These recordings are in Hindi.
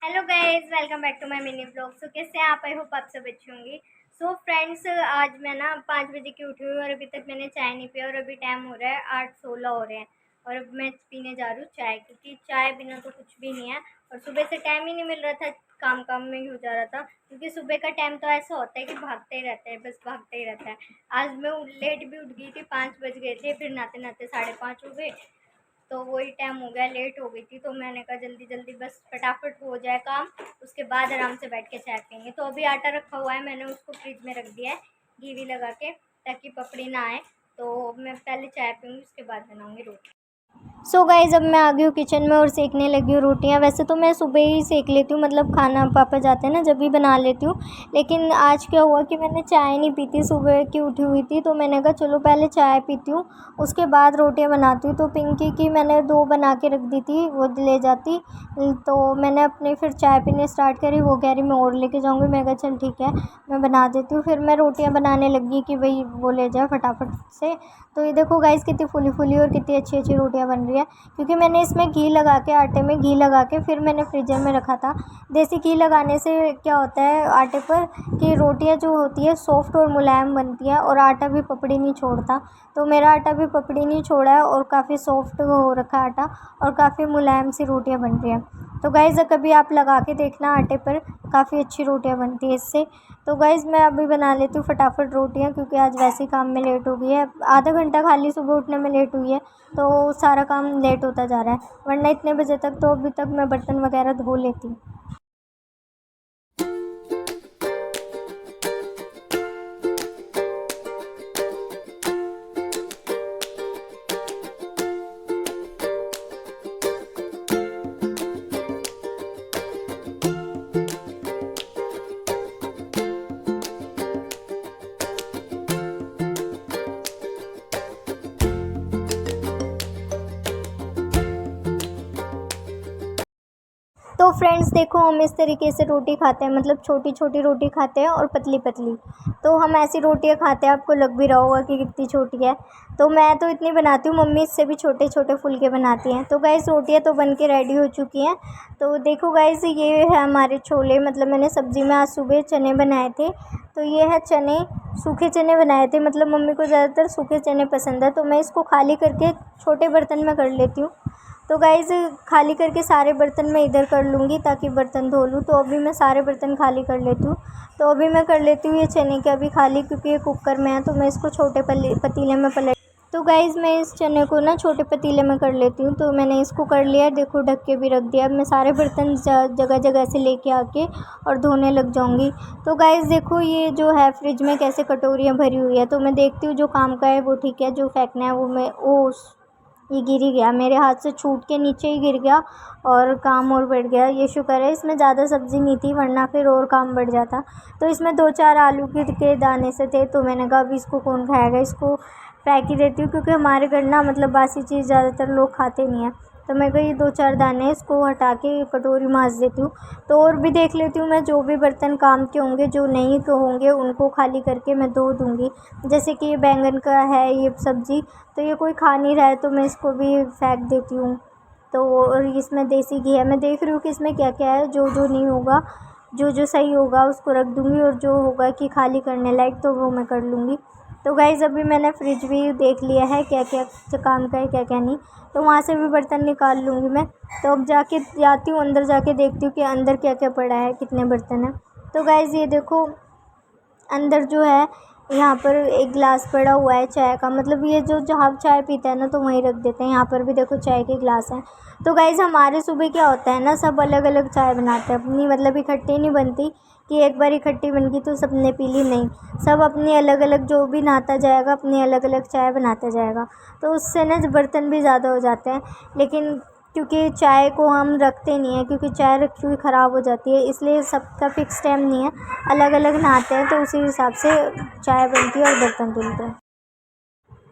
Hello guys, welcome back to my mini blog. So कैसे हैं आप? आई होप आप सब अच्छी होंगी। सो फ्रेंड्स, आज मैं ना 5 बजे की उठी हुई और अभी तक मैंने चाय नहीं पिया और अभी टाइम हो रहा है 8:16 हो रहे हैं और अब मैं पीने जा रही हूँ चाय, क्योंकि चाय बिना तो कुछ भी नहीं है। और सुबह से टाइम ही नहीं मिल रहा था, काम काम में ही हो जा रहा था, क्योंकि सुबह का टाइम तो ऐसा होता है कि भागते ही रहते हैं, बस भागते ही रहता है। आज मैं लेट भी उठ गई थी, 5 बज गए थे, फिर नहाते नहाते 5:30 हो गए, तो वही टाइम हो गया, लेट हो गई थी। तो मैंने कहा जल्दी जल्दी बस फटाफट हो जाए काम, उसके बाद आराम से बैठ के चाय पियेंगे। तो अभी आटा रखा हुआ है, मैंने उसको फ्रिज में रख दिया है घी वी लगा के, ताकि पपड़ी ना आए। तो मैं पहले चाय पीऊँगी, उसके बाद बनाऊँगी रोटी। सो गाइज, अब मैं आ गई हूँ किचन में और सेकने लगी हूँ रोटियाँ। वैसे तो मैं सुबह ही सेक लेती हूँ, मतलब खाना पापा जाते हैं ना जब भी बना लेती हूँ। लेकिन आज क्या हुआ कि मैंने चाय नहीं पी थी, सुबह की उठी हुई थी, तो मैंने कहा चलो पहले चाय पीती हूँ, उसके बाद रोटियाँ बनाती हूँ। तो पिंकी की मैंने 2 बना के रख दी थी, वो ले जाती। तो मैंने अपनी फिर चाय पीने स्टार्ट करी, वो कह रही मैं और लेके जाऊँगी। मैं कहा चल ठीक है, मैं बना देती हूँ। फिर मैं रोटियाँ बनाने लगी कि भाई वो ले जाए फटाफट से। तो ये देखो गाइस, कितनी फूली फूली और कितनी अच्छी अच्छी रोटियां बन रही है, क्योंकि मैंने इसमें घी लगा के, आटे में घी लगा के फिर मैंने फ्रीजर में रखा था। देसी घी लगाने से क्या होता है आटे पर कि रोटियां जो होती है सॉफ्ट और मुलायम बनती है और आटा भी पपड़ी नहीं छोड़ता। तो मेरा आटा भी पपड़ी नहीं छोड़ा है और काफ़ी सॉफ्ट हो रखा है आटा, और काफ़ी मुलायम सी रोटियां बन रही हैं। तो गाइज़ कभी आप लगा के देखना आटे पर, काफ़ी अच्छी रोटियां बनती है इससे। तो गाइज़ मैं अभी बना लेती हूँ फटाफट रोटियाँ, क्योंकि आज वैसे ही काम में लेट हो गई है। आधा घंटा खाली सुबह उठने में लेट हुई है, तो सारा काम लेट होता जा रहा है, वरना इतने बजे तक तो अभी तक मैं बर्तन वगैरह धो लेती। तो फ्रेंड्स देखो, हम इस तरीके से रोटी खाते हैं, मतलब छोटी छोटी रोटी खाते हैं और पतली पतली। तो हम ऐसी रोटियां खाते हैं, आपको लग भी रहा होगा कि कितनी छोटी है। तो मैं तो इतनी बनाती हूँ, मम्मी इससे भी छोटे छोटे फुलके बनाती हैं। तो गाइस रोटियां तो बन के रेडी हो चुकी हैं। तो देखो गाइस, ये है हमारे छोले, मतलब मैंने सब्ज़ी में आज सुबह चने बनाए थे। तो ये है चने, सूखे चने बनाए थे, मतलब मम्मी को ज़्यादातर सूखे चने पसंद है। तो मैं इसको खाली करके छोटे बर्तन में कर लेती हूँ। तो गाइज़ खाली करके सारे बर्तन मैं इधर कर लूँगी, ताकि बर्तन धो लूँ। तो अभी मैं सारे बर्तन खाली कर लेती हूँ। तो अभी मैं कर लेती हूँ ये चने के अभी खाली, क्योंकि ये कुकर में है। तो मैं इसको छोटे पतीले में पलट, तो गाइज़ मैं इस चने को ना छोटे पतीले में कर लेती हूँ। तो मैंने इसको कर लिया, देखो ढक के भी रख दिया। अब मैं सारे बर्तन जगह जगह से लेके आके और धोने लग जाऊँगी। तो गाइज़ देखो, ये जो है फ्रिज में कैसे कटोरियाँ भरी हुई है। तो मैं देखती हूँ जो काम का है वो ठीक है, जो फेंकना है वो मैं ये गिर ही गया, मेरे हाथ से छूट के नीचे ही गिर गया और काम और बढ़ गया। ये शुक्र है इसमें ज़्यादा सब्ज़ी नहीं थी, वरना फिर और काम बढ़ जाता। तो इसमें 2-4 आलू के दाने से थे, तो मैंने कहा अभी इसको कौन खाएगा, इसको फेंक ही देती हूँ, क्योंकि हमारे घर ना मतलब बासी चीज़ ज़्यादातर लोग खाते नहीं हैं। तो मैं कहा ये 2-4 दाने इसको हटा के कटोरी मांज देती हूँ। तो और भी देख लेती हूँ मैं, जो भी बर्तन काम के होंगे, जो नहीं के होंगे उनको खाली करके मैं धो दूँगी। जैसे कि ये बैंगन का है ये सब्ज़ी, तो ये कोई खा नहीं रहा है, तो मैं इसको भी फेंक देती हूँ। तो और इसमें देसी घी है, मैं देख रही हूँ कि इसमें क्या क्या है, जो जो नहीं होगा, जो जो सही होगा उसको रख दूँगी, और जो होगा कि खाली करने लायक तो वो मैं कर लूँगी। तो गाइज़ अभी मैंने फ्रिज भी देख लिया है क्या क्या काम का है, क्या क्या नहीं। तो वहाँ से भी बर्तन निकाल लूँगी मैं। तो अब जाके जाती हूँ अंदर, जाके देखती हूँ कि अंदर क्या क्या पड़ा है, कितने बर्तन हैं। तो गाइज़ ये देखो, अंदर जो है यहाँ पर एक गिलास पड़ा हुआ है चाय का, मतलब ये जो जहाँ चाय पीते हैं ना तो वहीं रख देते हैं। यहाँ पर भी देखो चाय के गिलास हैं। तो गाइज़ हमारे सुबह क्या होता है ना, सब अलग अलग चाय बनाते हैं अपनी, मतलब इकट्ठी नहीं बनती कि एक बार इकट्ठी बन गई तो सबने पी ली, नहीं। सब अपनी अलग अलग, जो भी नहाता जाएगा अपनी अलग अलग चाय बनाता जाएगा। तो उससे ना बर्तन भी ज़्यादा हो जाते हैं। लेकिन क्योंकि चाय को हम रखते नहीं हैं, क्योंकि चाय रखी हुई ख़राब हो जाती है, इसलिए सबका फ़िक्स टाइम नहीं है, अलग अलग नहाते हैं तो उसी हिसाब से चाय बनती है और बर्तन धुलते हैं।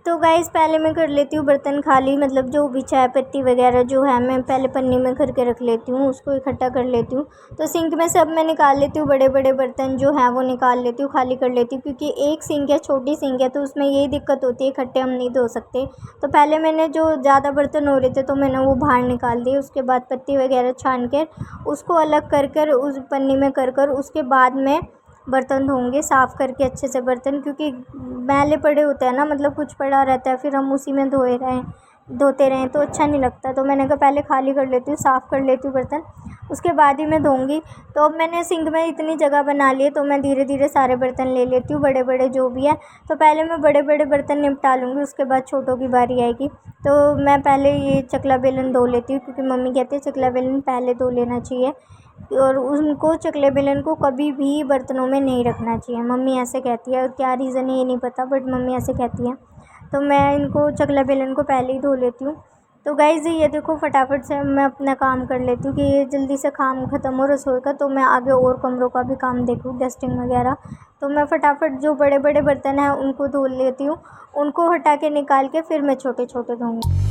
तो गाइस पहले मैं कर लेती हूँ बर्तन खाली, मतलब जो भी चाय पत्ती वगैरह जो है मैं पहले पन्नी में करके रख लेती हूँ, उसको इकट्ठा कर लेती हूँ। तो सिंक में सब मैं निकाल लेती हूँ, बड़े बड़े बर्तन जो हैं वो निकाल लेती हूँ, खाली कर लेती हूँ, क्योंकि एक सिंक है, छोटी सिंक है, तो उसमें यही दिक्कत होती है, इकट्ठे हम नहीं धो सकते। तो पहले मैंने जो ज़्यादा बर्तन हो रहे थे तो मैंने वो बाहर निकाल दिए। उसके बाद पत्ती वगैरह छान कर उसको अलग कर उस पन्नी में कर उसके बाद में बर्तन धोंगे साफ़ करके अच्छे से बर्तन, क्योंकि मैले पड़े होते हैं ना, मतलब कुछ पड़ा रहता है फिर हम उसी में धोते रहें तो अच्छा नहीं लगता। तो मैंने कहा पहले खाली कर लेती हूँ, साफ़ कर लेती हूँ बर्तन, उसके बाद ही मैं धोऊँगी। तो अब मैंने सिंक में इतनी जगह बना ली है तो मैं धीरे धीरे सारे बर्तन ले लेती हूँ, बड़े बड़े जो भी है। तो पहले मैं बड़े बड़े बर्तन निपटा लूँगी, उसके बाद छोटों की बारी आएगी। तो मैं पहले ये चकला बेलन धो लेती हूँ, क्योंकि मम्मी कहती है चकला बेलन पहले धो लेना चाहिए, और उनको चकले बेलन को कभी भी बर्तनों में नहीं रखना चाहिए। मम्मी ऐसे कहती है, और क्या रीज़न है ये नहीं पता, बट मम्मी ऐसे कहती है। तो मैं इनको चकला बेलन को पहले ही धो लेती हूँ। तो गाइज़ ये देखो फटाफट से मैं अपना काम कर लेती हूँ कि ये जल्दी से काम ख़त्म हो रसोई का, तो मैं आगे और कमरों का भी काम देखूँ, डस्टिंग वगैरह। तो मैं फटाफट जो बड़े बड़े बर्तन हैं उनको धो लेती हूँ, उनको हटा के निकाल के फिर मैं छोटे छोटे धोऊँगी।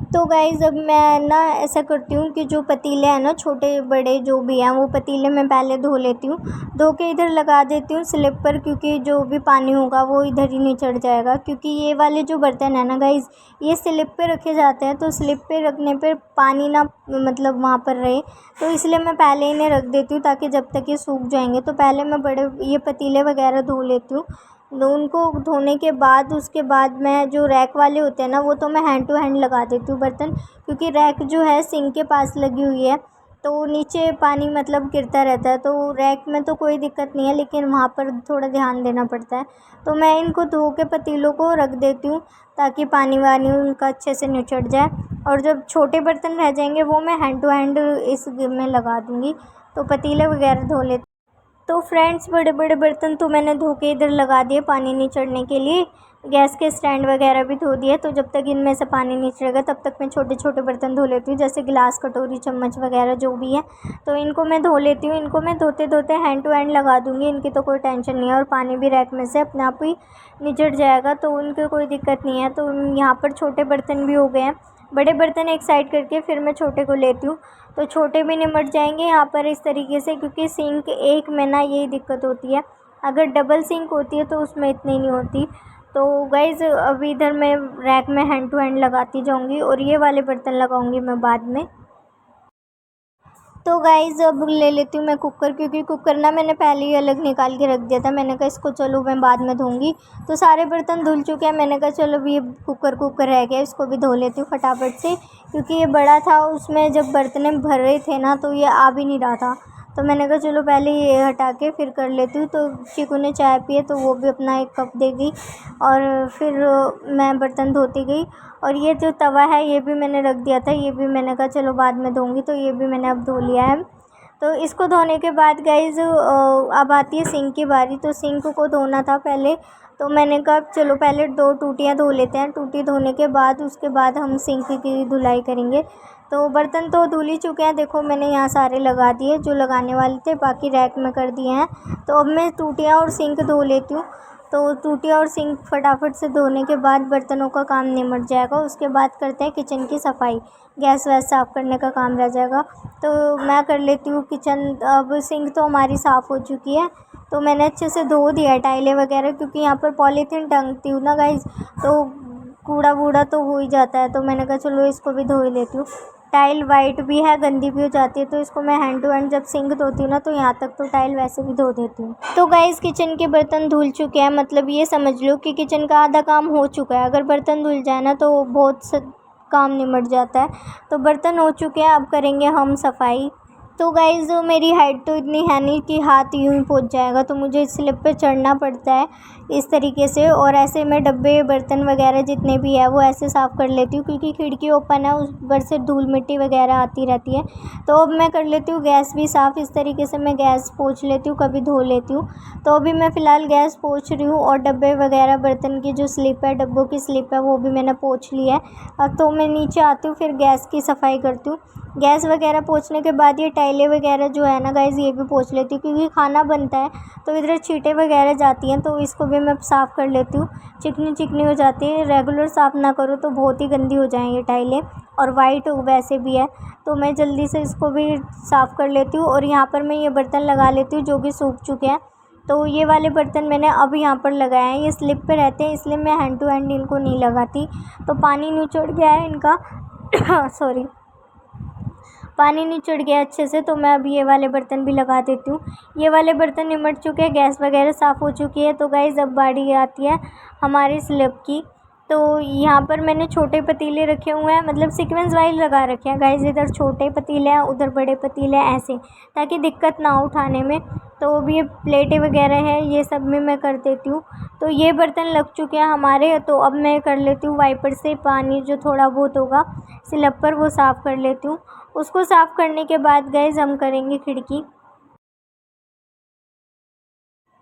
तो गाइज़ अब मैं ना ऐसा करती हूँ कि जो पतीले हैं ना, छोटे बड़े जो भी हैं, वो पतीले मैं पहले धो लेती हूँ। धो के इधर लगा देती हूँ स्लिप पर, क्योंकि जो भी पानी होगा वो इधर ही नहीं चढ़ जाएगा। क्योंकि ये वाले जो बर्तन है ना गाइज़, ये स्लिप पे रखे जाते हैं, तो स्लिप पे रखने पर पानी ना मतलब वहाँ पर रहे, तो इसलिए मैं पहले इन्हें रख देती हूँ, ताकि जब तक ये सूख जाएंगे। तो पहले मैं बड़े ये पतीले वगैरह धो लेती हूँ। उनको धोने के बाद उसके बाद मैं जो रैक वाले होते हैं ना, वो तो मैं हैंड टू हैंड लगा देती हूँ बर्तन, क्योंकि रैक जो है सिंक के पास लगी हुई है, तो नीचे पानी मतलब गिरता रहता है। तो रैक में तो कोई दिक्कत नहीं है, लेकिन वहाँ पर थोड़ा ध्यान देना पड़ता है। तो मैं इनको धो के पतीलों को रख देती हूँ, ताकि पानी वानी उनका अच्छे से निचड़ जाए। और जब छोटे बर्तन रह जाएंगे वो मैं हैंड टू हैंड इस में लगा दूँगी। तो पतीले वगैरह धो लेते। तो फ्रेंड्स बड़े बड़े बर्तन तो मैंने धो के इधर लगा दिए पानी नहीं चढ़ने के लिए। गैस के स्टैंड वगैरह भी धो दिए। तो जब तक इनमें से पानी नहीं चढ़ेगा तब तक मैं छोटे छोटे बर्तन धो लेती हूँ, जैसे गिलास, कटोरी, चम्मच वगैरह जो भी है। तो इनको मैं धो लेती हूँ। इनको मैं धोते धोते हैंड टू हैंड लगा दूँगी, इनकी तो कोई टेंशन नहीं है। और पानी भी रैक में से अपने आप ही निचड़ जाएगा, तो उनकी कोई दिक्कत नहीं है। तो यहाँ पर छोटे बर्तन भी हो गए हैं। बड़े बर्तन एक साइड करके फिर मैं छोटे को लेती हूँ, तो छोटे भी निमट जाएंगे यहाँ पर इस तरीके से। क्योंकि सिंक एक में ना यही दिक्कत होती है, अगर डबल सिंक होती है तो उसमें इतनी नहीं होती। तो गाइज़ अभी इधर मैं रैक में हैंड टू हैंड लगाती जाऊँगी, और ये वाले बर्तन लगाऊँगी मैं बाद में। तो गाइज़ अब ले लेती हूँ मैं कुकर, क्योंकि कुकर ना मैंने पहले ही अलग निकाल के रख दिया था। मैंने कहा इसको चलो मैं बाद में धोऊँगी। तो सारे बर्तन धुल चुके हैं, मैंने कहा चलो ये कुकर रह गया, इसको भी धो लेती हूँ फटाफट से। क्योंकि ये बड़ा था, उसमें जब बर्तन भर रहे थे ना तो ये आ भी नहीं रहा था। तो मैंने कहा चलो पहले ये हटा के फिर कर लेती हूँ। तो चीकू ने चाय पी है तो वो भी अपना एक कप दे गई, और फिर मैं बर्तन धोती गई। और ये जो तवा है ये भी मैंने रख दिया था, ये भी मैंने कहा चलो बाद में धोऊँगी, तो ये भी मैंने अब धो लिया है। तो इसको धोने के बाद गाइज़ अब आती है सिंक की बारी। तो सिंक को धोना था पहले, तो मैंने कहा चलो पहले 2 टूटियाँ धो लेते हैं। टूटी धोने के बाद उसके बाद हम सिंक की धुलाई करेंगे। तो बर्तन तो धुल ही चुके हैं, देखो मैंने यहाँ सारे लगा दिए जो लगाने वाले थे, बाकी रैक में कर दिए हैं। तो अब मैं टूटियाँ और सिंक धो लेती हूँ। तो टूटियाँ और सिंक फटाफट से धोने के बाद बर्तनों का काम निमट जाएगा। उसके बाद करते हैं किचन की सफाई, गैस वैस साफ़ करने का काम रह जाएगा। तो मैं कर लेती हूँ किचन। अब सिंक तो हमारी साफ़ हो चुकी है, तो मैंने अच्छे से धो दिया है टाइलें वगैरह, क्योंकि यहाँ पर पॉलीथीन टांगती हूँ ना गाइज़, तो कूड़ा वूड़ा तो हो ही जाता है। तो मैंने कहा चलो इसको भी धो ही लेती हूँ। टाइल वाइट भी है, गंदी भी हो जाती है, तो इसको मैं हैंड टू हैंड जब सिंक धोती हूँ ना तो यहाँ तक तो टाइल वैसे भी धो देती हूँ। तो गाइस किचन के बर्तन धुल चुके हैं, मतलब ये समझ लो कि किचन का आधा काम हो चुका है। अगर बर्तन धुल जाए ना तो बहुत काम निमट जाता है। तो बर्तन हो चुके हैं, अब करेंगे हम सफाई। तो गाइज़ मेरी हाइट तो इतनी है नहीं कि हाथ यूँ ही पहुँच जाएगा, तो मुझे स्लिप पे चढ़ना पड़ता है इस तरीके से। और ऐसे मैं डब्बे बर्तन वगैरह जितने भी है वो ऐसे साफ़ कर लेती हूँ, क्योंकि खिड़की ओपन है, उस पर से धूल मिट्टी वगैरह आती रहती है। तो अब मैं कर लेती हूँ गैस भी साफ़। इस तरीके से मैं गैस पोंछ लेती हूँ, कभी धो लेती हूँ। तो अभी मैं फ़िलहाल गैस पोंछ रही हूँ, और डब्बे वगैरह बर्तन की जो स्लिप है, डब्बों की स्लिप है, वो भी मैंने पोंछ ली है। अब तो मैं नीचे आती हूँ, फिर गैस की सफाई करती हूँ। गैस वगैरह पोंछने के बाद ये टाइलें वगैरह जो है ना गाइज़, ये भी पोंछ लेती हूँ, क्योंकि खाना बनता है तो इधर छींटे वगैरह जाती हैं, तो इसको भी मैं साफ़ कर लेती हूँ। चिकनी चिकनी हो जाती है, रेगुलर साफ़ ना करो तो बहुत ही गंदी हो जाएंगी टाइलें, और वाइट वैसे भी है। तो मैं जल्दी से इसको भी साफ़ कर लेती हूँ। और यहाँ पर मैं ये बर्तन लगा लेती हूँ जो कि सूख चुके हैं। तो ये वाले बर्तन मैंने अब यहाँ पर लगाए हैं, ये स्लिप पे रहते हैं, इसलिए मैं हैंड टू हैंड इनको नहीं लगाती। तो पानी निचड़ गया है इनका सॉरी, पानी निचड़ गया अच्छे से, तो मैं अब ये वाले बर्तन भी लगा देती हूँ। ये वाले बर्तन निमट चुके हैं, गैस वगैरह साफ़ हो चुकी है। तो गाइज़ अब बारी आती है हमारी स्लैब की। तो यहाँ पर मैंने छोटे पतीले रखे हुए हैं, मतलब सीक्वेंस वाइज लगा रखे हैं गाइज़, इधर छोटे पतीले हैं, उधर बड़े पतीले हैं, ऐसे, ताकि दिक्कत ना हो उठाने में। तो अब ये प्लेटें वगैरह है, ये सब में मैं कर देती हूँ। तो ये बर्तन लग चुके हैं हमारे। तो अब मैं कर लेती हूँ वाइपर से पानी जो थोड़ा बहुत होगा स्लैब पर, वो साफ़ कर लेती हूँ। उसको साफ़ करने के बाद गाइज़ हम करेंगे खिड़की।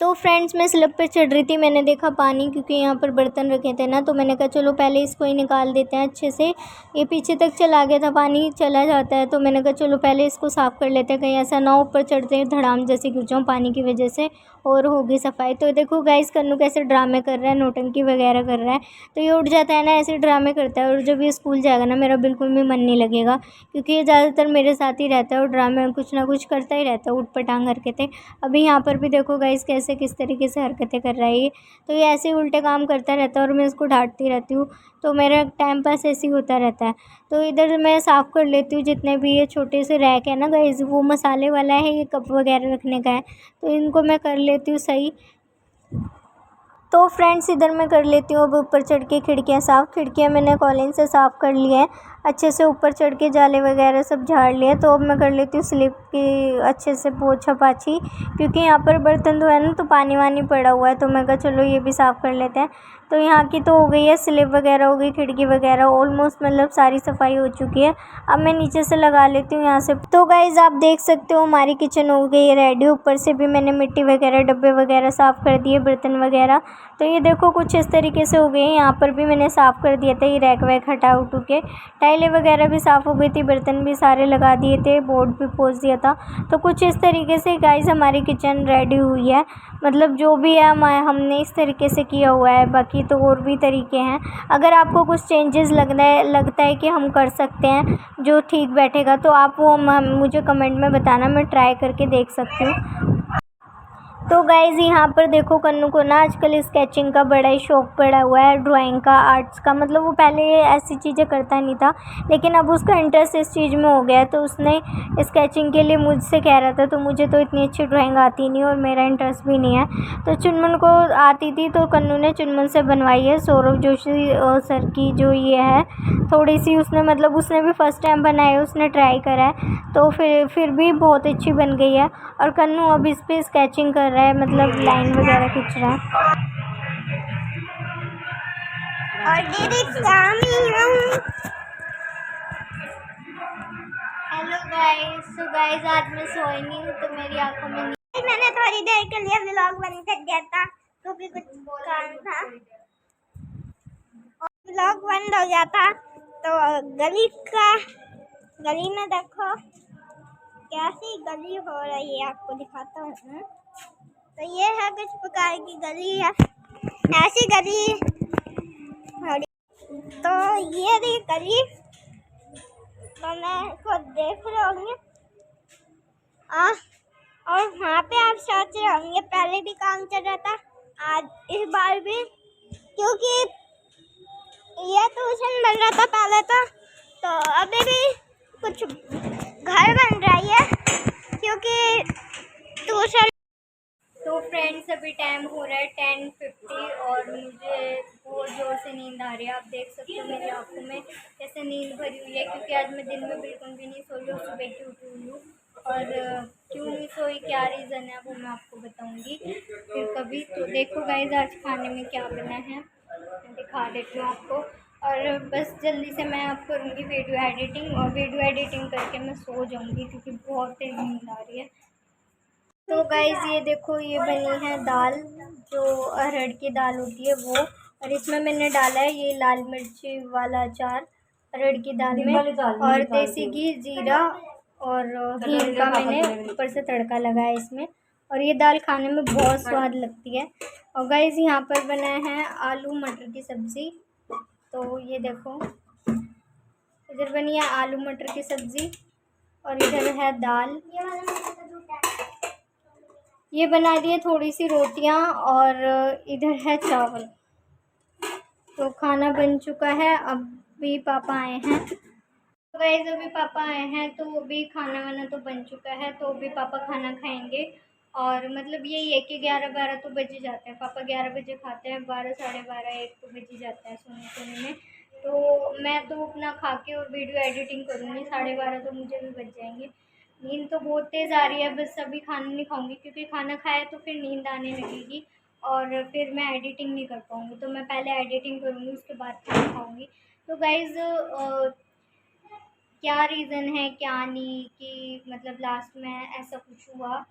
तो फ्रेंड्स मैं स्लैब पे चढ़ रही थी, मैंने देखा पानी, क्योंकि यहाँ पर बर्तन रखे थे ना, तो मैंने कहा चलो पहले इसको ही निकाल देते हैं अच्छे से। ये पीछे तक चला गया था, पानी चला जाता है, तो मैंने कहा चलो पहले इसको साफ़ कर लेते हैं, कहीं ऐसा ना ऊपर चढ़ते धड़ाम जैसे गिर जाऊँ पानी की वजह से, और होगी सफाई। तो देखो गाइज़ कन्नू कैसे ड्रामे कर रहा है, नौटंकी वगैरह कर रहा है। तो ये उठ जाता है ना, ऐसे ड्रामे करता है, और जब ये स्कूल जाएगा ना, मेरा बिल्कुल भी मन नहीं लगेगा, क्योंकि ये ज़्यादातर मेरे साथ ही रहता है और ड्रामे कुछ ना कुछ करता ही रहता है, ऊट पटांग हरकतें। अभी यहाँ पर भी देखो गाइज़ कैसे किस तरीके से हरकतें कर रहा है ये। तो ये ऐसे ही उल्टे काम करता रहता है, और मैं इसको डांटती रहती हूँ। तो मेरा टाइम पास ऐसे ही होता रहता है। तो इधर मैं साफ़ कर लेती हूँ जितने भी ये छोटे से रैक है ना गाइज़, वो मसाले वाला है, ये कप वगैरह रखने का है, तो इनको मैं कर लेती हूँ सही। तो फ्रेंड्स इधर मैं कर लेती हूँ अब ऊपर चढ़ के खिड़कियाँ साफ़। खिड़कियाँ मैंने कॉलिन से साफ़ कर ली हैं अच्छे से, ऊपर चढ़ के जाले वगैरह सब झाड़ लिए। तो अब मैं कर लेती हूँ स्लिप की अच्छे से पोछा पाछी, क्योंकि यहाँ पर बर्तन धोए ना तो पानी वानी पड़ा हुआ है, तो मैं कहा चलो ये भी साफ़ कर लेते हैं। तो यहाँ की तो हो गई है, स्लिप वगैरह हो गई, खिड़की वगैरह ऑलमोस्ट मतलब सारी सफाई हो चुकी है। अब मैं नीचे से लगा लेती हूँ यहाँ से। तो गाइज़ आप देख सकते हो हमारी किचन हो गई है रेडी। ऊपर से भी मैंने मिट्टी वगैरह डब्बे वगैरह साफ़ कर दिए, बर्तन वगैरह। तो ये देखो कुछ इस तरीके से हो गए। यहाँ पर भी मैंने साफ़ कर दिया था, ये रैक वैक हटा उठू के, टाइलें वगैरह भी साफ़ हो गई थी, बर्तन भी सारे लगा दिए थे, बोर्ड भी पोंछ दिया था। तो कुछ इस तरीके से गाइज़ हमारी किचन रेडी हुई है। मतलब जो भी है हमने इस तरीके से किया हुआ है। बाकी तो और भी तरीके हैं, अगर आपको कुछ चेंजेस लगता है कि हम कर सकते हैं जो ठीक बैठेगा, तो आप वो मुझे कमेंट में बताना, मैं ट्राई करके देख सकती हूँ। तो गाइज़ यहाँ पर देखो कन्नू को ना आजकल स्केचिंग का बड़ा ही शौक़ पड़ा हुआ है, ड्राइंग का, आर्ट्स का। मतलब वो पहले ऐसी चीज़ें करता नहीं था, लेकिन अब उसका इंटरेस्ट इस चीज़ में हो गया है। तो उसने स्केचिंग के लिए मुझसे कह रहा था, तो मुझे तो इतनी अच्छी ड्राइंग आती नहीं और मेरा इंटरेस्ट भी नहीं है। तो चुनमुन को आती थी, तो कन्नू ने चुनमुन से बनवाई है, सौरभ जोशी सर की जो ये है। थोड़ी सी उसने मतलब उसने भी फ़र्स्ट टाइम बनाई, उसने ट्राई करा है, तो फिर भी बहुत अच्छी बन गई है। और कन्नू अब इस पर स्केचिंग कर रहा है, मतलब लाइन वगैरह खींच रहा है। और हेलो गाइस, सो गाइस आज मैं सोई नहीं हूँ, तो मेरी आंखों में मैंने थोड़ी देर के लिए व्लॉग बंद कर दिया था, क्योंकि कुछ काम था, व्लॉग बंद हो गया था। तो गली में देखो कैसी गली हो रही है, आपको दिखाता हूँ। तो ये है कुछ प्रकार की गली है, ऐसी गली। तो ये रही गली, तो मैं इसको देख रहे होंगे। और वहाँ पे आप सोच रहे होंगे पहले भी काम चल रहा था, आज इस बार भी, क्योंकि ये ट्यूशन बन रहा था पहले तो अभी भी कुछ घर बन रही है, क्योंकि ट्यूशन। तो फ्रेंड्स अभी टाइम हो रहा है 10:50 और मुझे बहुत ज़ोर से नींद आ रही है। आप देख सकते हो मेरी आंखों में कैसे नींद भरी हुई है, क्योंकि आज मैं दिन में बिल्कुल भी नहीं सोई हूँ, सुबह की उठी हुई हूँ। और क्यों मिस हुई, क्या रीज़न है, वो मैं आपको बताऊंगी फिर कभी। तो देखो गाइस आज खाने में क्या बना है, मैं दिखा देती हूँ आपको। और बस जल्दी से मैं अब करूँगी वीडियो एडिटिंग, और वीडियो एडिटिंग करके मैं सो जाऊँगी क्योंकि बहुत तेज़ नींद आ रही है। तो गाइज़ ये देखो, ये बनी है दाल, जो अरहर की दाल होती है वो। और इसमें मैंने डाला है ये लाल मिर्ची वाला अचार अरहर की दाल में, और देसी घी, जीरा और हींग का मैंने ऊपर से तड़का लगाया इसमें। और ये दाल खाने में बहुत स्वाद लगती है। और गाइज़ यहाँ पर बना है आलू मटर की सब्ज़ी। तो ये देखो, इधर बनी है आलू मटर की सब्ज़ी, और इधर है दाल। ये बना दिए थोड़ी सी रोटियां, और इधर है चावल। तो खाना बन चुका है। अभी पापा आए हैं, तो गाइस अभी पापा आए हैं तो अभी खाना वाना तो बन चुका है, तो अभी पापा खाना खाएंगे। और मतलब यही है कि 11-12 तो बज ही जाते हैं, पापा 11 बजे खाते हैं, 12 साढ़े 12 1 तो बज ही जाता है सोने में। तो मैं तो अपना खा के और वीडियो एडिटिंग करूँगी, 12:30 तो मुझे भी बज जाएंगे। नींद तो बहुत तेज़ आ रही है, बस अभी खाना नहीं खाऊंगी क्योंकि खाना खाया तो फिर नींद आने लगेगी, और फिर मैं एडिटिंग नहीं कर पाऊँगी। तो मैं पहले एडिटिंग करूँगी, उसके बाद खाना खाऊँगी। तो गाइज़ क्या रीज़न है क्या नहीं, कि मतलब लास्ट में ऐसा कुछ हुआ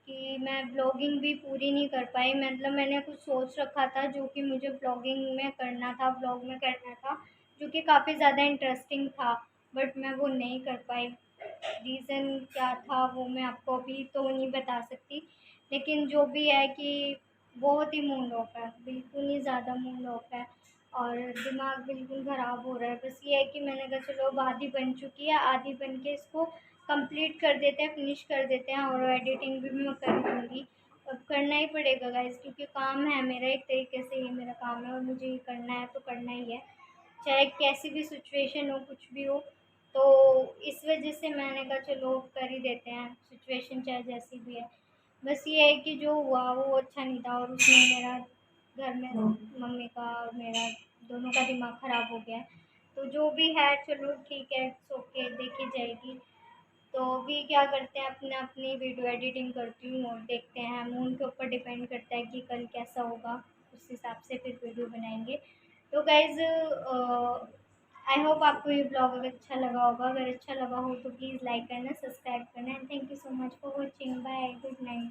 कि मैं ब्लॉगिंग भी पूरी नहीं कर पाई। मतलब मैंने कुछ सोच रखा था जो कि मुझे ब्लॉगिंग में करना था, ब्लॉग में करना था, जो कि काफ़ी ज़्यादा इंटरेस्टिंग था, बट मैं वो नहीं कर पाई। रीज़न क्या था वो मैं आपको अभी तो नहीं बता सकती, लेकिन जो भी है कि बहुत ही मूड ऑफ है, बिल्कुल ही ज़्यादा मूड ऑफ है, और दिमाग बिल्कुल ख़राब हो रहा है। बस ये है कि मैंने कहा चलो अब आधी बन चुकी है, आधी बन के इसको कंप्लीट कर देते हैं, फिनिश कर देते हैं, और एडिटिंग भी मैं कर दूँगी। अब करना ही पड़ेगा गाइज़, क्योंकि काम है मेरा, एक तरीके से ये मेरा काम है और मुझे ये करना है तो करना ही है, चाहे कैसी भी सिचुएशन हो, कुछ भी हो। तो इस वजह से मैंने कहा चलो कर ही देते हैं, सिचुएशन चाहे जैसी भी है। बस ये है कि जो हुआ वो अच्छा नहीं था, और उसमें मेरा घर में मम्मी का और मेरा दोनों का दिमाग ख़राब हो गया है। तो जो भी है चलो ठीक है, इट्स ओके, देखी जाएगी। तो अभी क्या करते हैं, अपना अपनी वीडियो एडिटिंग करती हूँ और देखते हैं, मूड के ऊपर डिपेंड करता है कि कल कैसा होगा, उस हिसाब से फिर वीडियो बनाएंगे। तो गाइज़ आई होप आपको ये ब्लॉग अगर अच्छा लगा होगा, अगर अच्छा लगा हो तो प्लीज़ लाइक करना, सब्सक्राइब करना, and thank you so much for watching. Bye, good night.